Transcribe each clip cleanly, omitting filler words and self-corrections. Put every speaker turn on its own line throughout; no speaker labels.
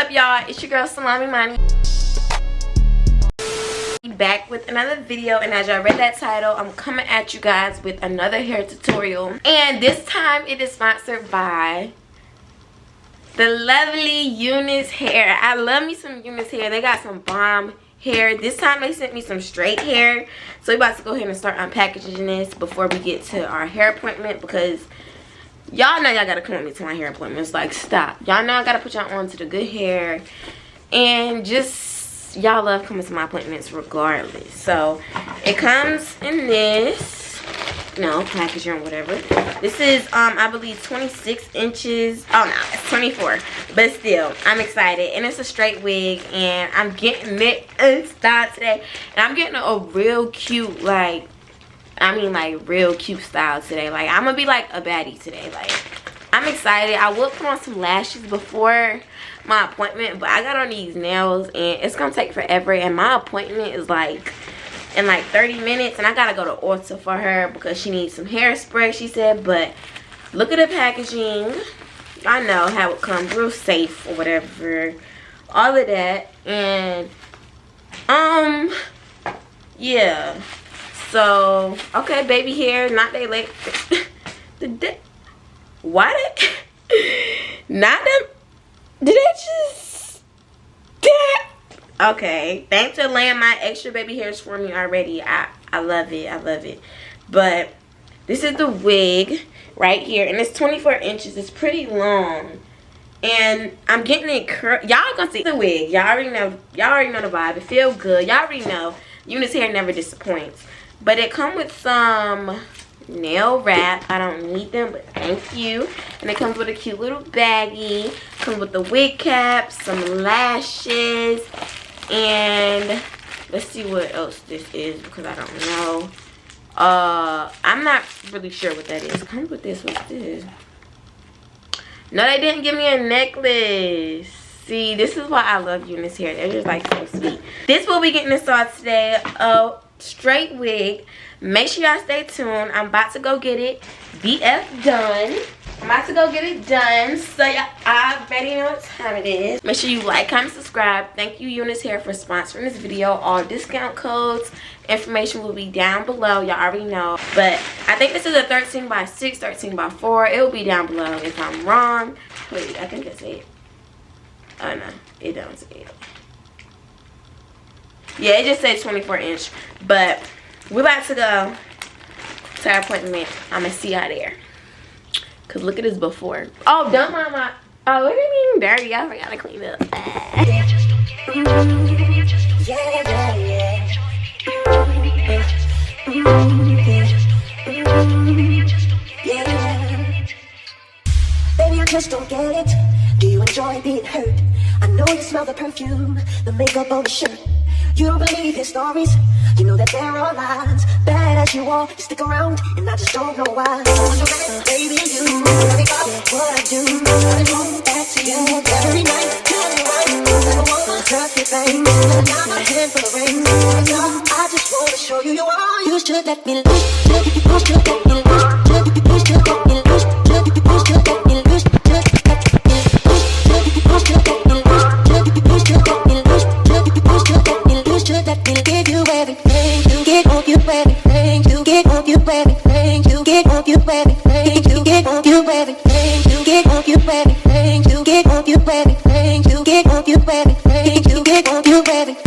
up, y'all? It's your girl Salami Mani, back with another video, and as y'all read that title, I'm coming at you guys with another hair tutorial, and this time it is sponsored by the lovely Unice hair. I love me some Unice hair. They got some bomb hair. This time they sent me some straight hair, so we're about to go ahead and start unpackaging this before we get to our hair appointment, because y'all know y'all gotta come with me to my hair appointments. Like, stop. Y'all know I gotta put y'all on to the good hair, and just y'all love coming to my appointments regardless. So it comes in this, packaging or whatever. This is I believe 26 inches. Oh no, it's 24, but still I'm excited, and it's a straight wig, and I'm getting it in style today, and I'm getting a real cute, real cute style today. Like, I'm gonna be like a baddie today. Like, I'm excited. I will put on some lashes before my appointment, but I got on these nails and it's gonna take forever, and my appointment is like in like 30 minutes, and I gotta go to Ulta for her because she needs some hairspray, she said. But look at the packaging. I know how it comes, real safe or whatever, all of that. And yeah, so okay, baby hair, not they late. Why did not them? Did they just okay, thanks for laying my extra baby hairs for me already. I love it. I love it. But this is the wig right here, and it's 24 inches. It's pretty long, and I'm getting it curl. Y'all gonna see the wig. Y'all already know the vibe. It feels good. Y'all already know Unice hair never disappoints. But it comes with some nail wrap. I don't need them, but thank you. And it comes with a cute little baggie. Comes with the wig cap, some lashes, and let's see what else this is, because I don't know. I'm not really sure what that is. Comes with this. What's this? No, they didn't give me a necklace. See, this is why I love Unice hair. They're just like so sweet. This will be getting installed today. Straight wig. Make sure y'all stay tuned. I'm about to go get it BF done. I'm about to go get it done, so y'all already know what time it is. Make sure you like, comment, subscribe. Thank you, Unice hair, for sponsoring this video. All discount codes, information will be down below. Y'all already know. But I think this is a 13 by 6, 13 by 4. It will be down below if I'm wrong. Wait, I think that's it. Oh no, it don't say it. Yeah, it just says 24 inch. But we're about to go to our appointment. I'm gonna see y'all there. Cause look at this before. Oh, don't mind my. Oh, it ain't even dirty. I forgot to clean up. Baby, I just don't get it. Do you enjoy being hurt? I know you smell the perfume, the makeup on the shirt. You don't believe his stories. You know that there are lies. Bad as you are, you stick around, and I just don't know why. Baby, you got what I do. I go back to you every night. Tell me why you never want to trust me, babe. Got my hand for the ring. I just want to show you are. You should let me loose. You should let me loose. You should let me loose. You should let me loose. Give you everything, you get on you everything, you get on you everything, you get on you everything, you get on you everything, you get on you everything, you get on you everything, you get on you everything, you get on you everything.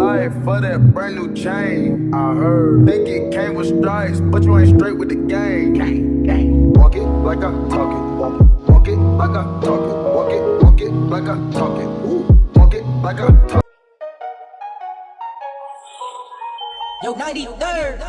life for that brand new chain. I heard think it came with stripes, but you ain't straight with the game. Walk it like I talk it. Walk it like I talk it. Walk it like I talk it. Walk it like I talk it.
Yo, 93rd.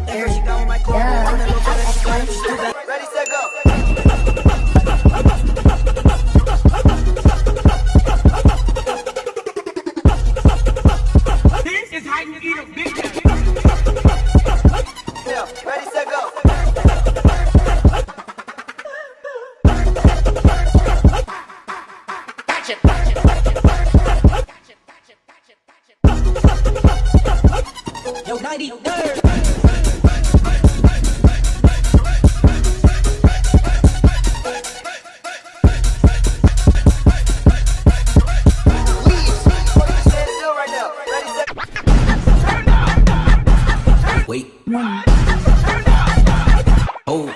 Here she go, my corner.
Ready, set, go.
This is how you eat a big one.
Yeah, ready, set, go. Yo, 93rd.
Wait. Oh.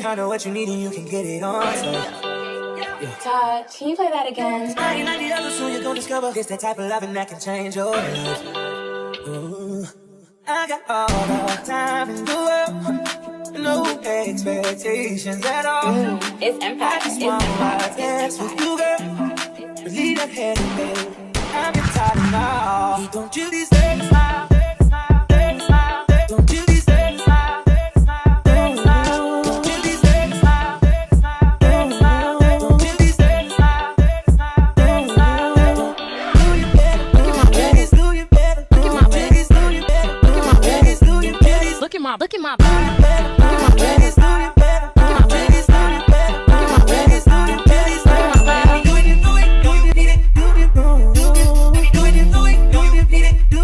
I know what you need and you can get it on. So, yeah.
Todd, can you play that again?
Now you're not the other, soon you're gonna discover it's that type of loving that can change your life. Ooh, I got all the time in the world, no expectations at all.
It's Empire.
I just want my dance with you, girl. Leave that head in bed. I'm getting tired of now. Don't you deserve a smile? Don't you deserve a smile?
Look at my
do